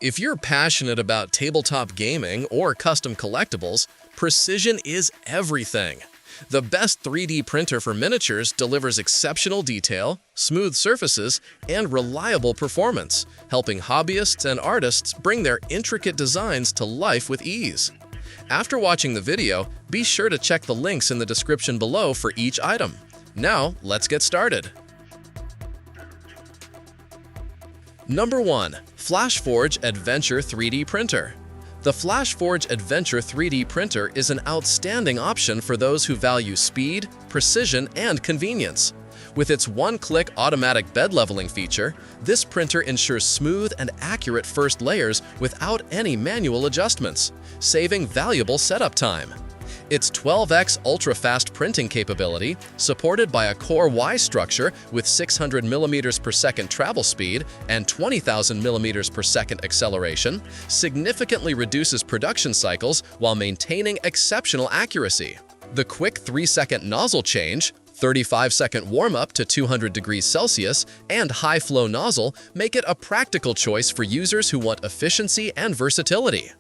If you're passionate about tabletop gaming or custom collectibles, precision is everything. The best 3D printer for miniatures delivers exceptional detail, smooth surfaces, and reliable performance, helping hobbyists and artists bring their intricate designs to life with ease. After watching the video, be sure to check the links in the description below for each item. Now, let's get started. Number 1. FLASHFORGE Adventure 3D Printer. The FLASHFORGE Adventure 3D Printer is an outstanding option for those who value speed, precision, and convenience. With its one-click automatic bed leveling feature, this printer ensures smooth and accurate first layers without any manual adjustments, saving valuable setup time. Its 12x ultra-fast printing capability, supported by a Core Y structure with 600 mm per second travel speed and 20,000 mm per second acceleration, significantly reduces production cycles while maintaining exceptional accuracy. The quick 3-second nozzle change, 35-second warm-up to 200 degrees Celsius, and high-flow nozzle make it a practical choice for users who want efficiency and versatility.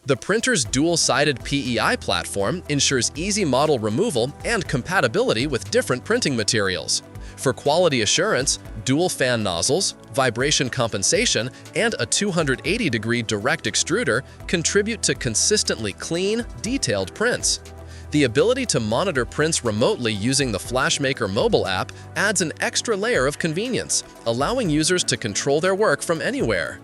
The printer's dual-sided PEI platform ensures easy model removal and compatibility with different printing materials. For quality assurance, dual fan nozzles, vibration compensation, and a 280-degree direct extruder contribute to consistently clean, detailed prints. The ability to monitor prints remotely using the FlashMaker mobile app adds an extra layer of convenience, allowing users to control their work from anywhere.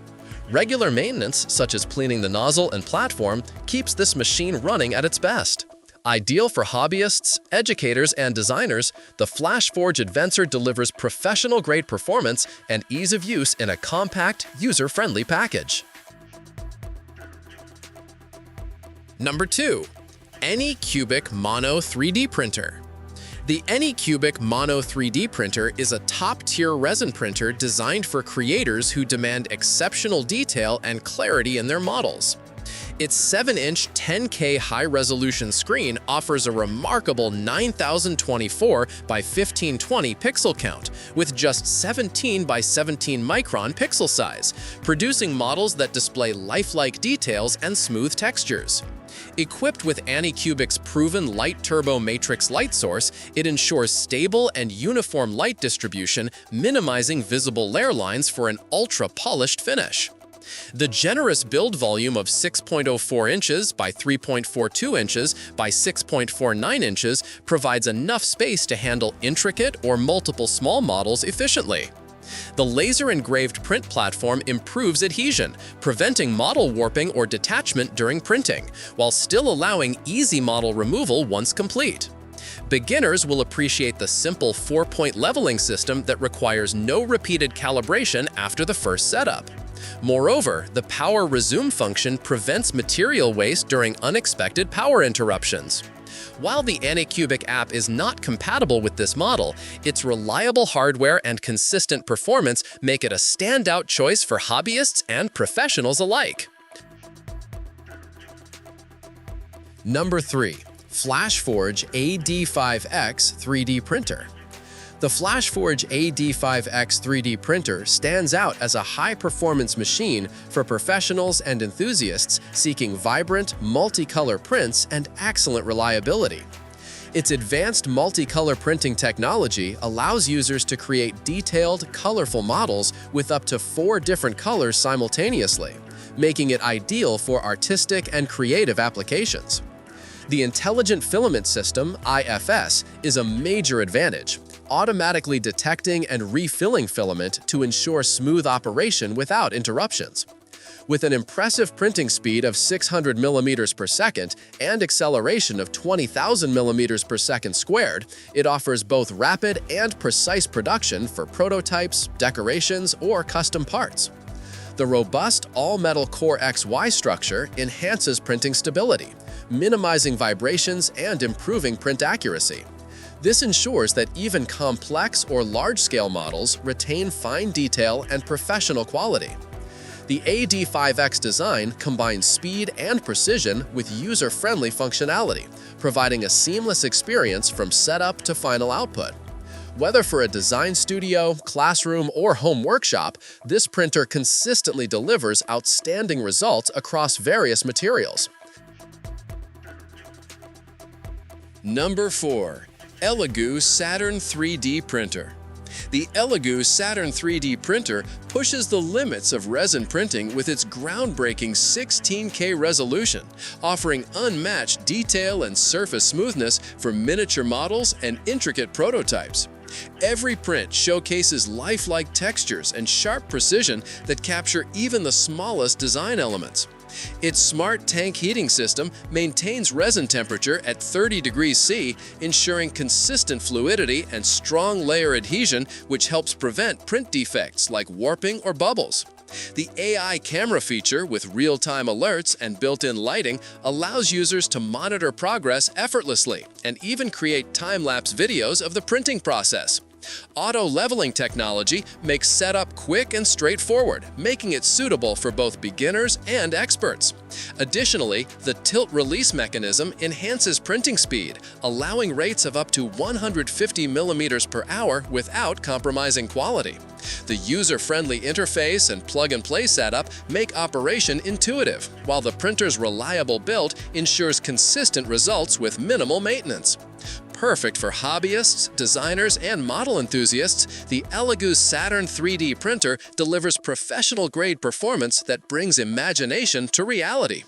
Regular maintenance, such as cleaning the nozzle and platform, keeps this machine running at its best. Ideal for hobbyists, educators, and designers, the FLASHFORGE Adventure delivers professional-grade performance and ease of use in a compact, user-friendly package. Number 2. ANYCUBIC Mono 3D Printer. The ANYCUBIC Mono 3D printer is a top-tier resin printer designed for creators who demand exceptional detail and clarity in their models. Its 7-inch 10K high-resolution screen offers a remarkable 9024 by 1520 pixel count with just 17 by 17 micron pixel size, producing models that display lifelike details and smooth textures. Equipped with ANYCUBIC's proven light turbo matrix light source, it ensures stable and uniform light distribution, minimizing visible layer lines for an ultra-polished finish. The generous build volume of 6.04 inches by 3.42 inches by 6.49 inches provides enough space to handle intricate or multiple small models efficiently. The laser-engraved print platform improves adhesion, preventing model warping or detachment during printing, while still allowing easy model removal once complete. Beginners will appreciate the simple 4-point leveling system that requires no repeated calibration after the first setup. Moreover, the power resume function prevents material waste during unexpected power interruptions. While the ANYCUBIC app is not compatible with this model, its reliable hardware and consistent performance make it a standout choice for hobbyists and professionals alike. Number 3. FLASHFORGE AD5X 3D Printer. The FLASHFORGE AD5X 3D printer stands out as a high-performance machine for professionals and enthusiasts seeking vibrant, multicolor prints and excellent reliability. Its advanced multicolor printing technology allows users to create detailed, colorful models with up to 4 different colors simultaneously, making it ideal for artistic and creative applications. The Intelligent Filament System, IFS, is a major advantage, automatically detecting and refilling filament to ensure smooth operation without interruptions. With an impressive printing speed of 600 mm per second and acceleration of 20,000 mm per second squared, it offers both rapid and precise production for prototypes, decorations, or custom parts. The robust all-metal Core XY structure enhances printing stability, minimizing vibrations and improving print accuracy. This ensures that even complex or large-scale models retain fine detail and professional quality. The AD5X design combines speed and precision with user-friendly functionality, providing a seamless experience from setup to final output. Whether for a design studio, classroom, or home workshop, this printer consistently delivers outstanding results across various materials. Number 4. ELEGOO Saturn 3D Printer. The ELEGOO Saturn 3D printer pushes the limits of resin printing with its groundbreaking 16K resolution, offering unmatched detail and surface smoothness for miniature models and intricate prototypes. Every print showcases lifelike textures and sharp precision that capture even the smallest design elements. Its smart tank heating system maintains resin temperature at 30 degrees C, ensuring consistent fluidity and strong layer adhesion, which helps prevent print defects like warping or bubbles. The AI camera feature with real-time alerts and built-in lighting allows users to monitor progress effortlessly and even create time-lapse videos of the printing process. Auto-leveling technology makes setup quick and straightforward, making it suitable for both beginners and experts. Additionally, the tilt-release mechanism enhances printing speed, allowing rates of up to 150 millimeters per hour without compromising quality. The user-friendly interface and plug-and-play setup make operation intuitive, while the printer's reliable build ensures consistent results with minimal maintenance. Perfect for hobbyists, designers, and model enthusiasts, the ELEGOO Saturn 3D printer delivers professional-grade performance that brings imagination to reality.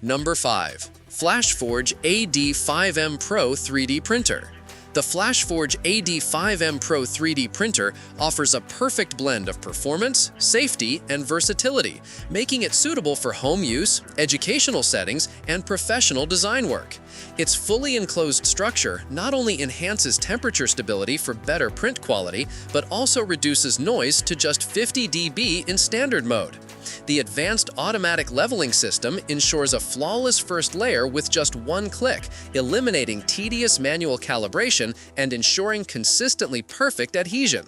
Number 5. FLASHFORGE AD5M Pro 3D Printer. The FLASHFORGE AD5M Pro 3D printer offers a perfect blend of performance, safety, and versatility, making it suitable for home use, educational settings, and professional design work. Its fully enclosed structure not only enhances temperature stability for better print quality, but also reduces noise to just 50 dB in standard mode. The advanced automatic leveling system ensures a flawless first layer with just one click, eliminating tedious manual calibration and ensuring consistently perfect adhesion.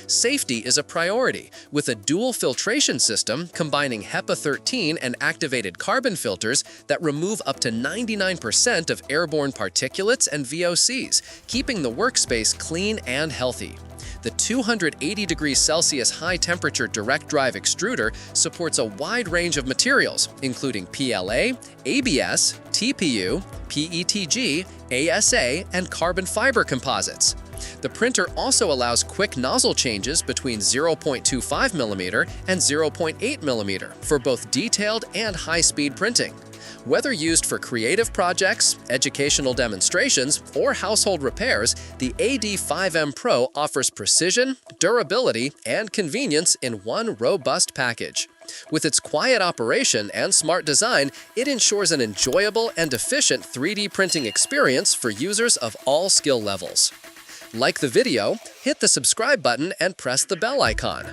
Safety is a priority, with a dual filtration system combining HEPA 13 and activated carbon filters that remove up to 99% of airborne particulates and VOCs, keeping the workspace clean and healthy. The 280 degrees Celsius high-temperature direct drive extruder supports a wide range of materials, including PLA, ABS, TPU, PETG, ASA, and carbon fiber composites. The printer also allows quick nozzle changes between 0.25 mm and 0.8 mm for both detailed and high-speed printing. Whether used for creative projects, educational demonstrations, or household repairs, the AD5M Pro offers precision, durability, and convenience in one robust package. With its quiet operation and smart design, it ensures an enjoyable and efficient 3D printing experience for users of all skill levels. Like the video, hit the subscribe button and press the bell icon.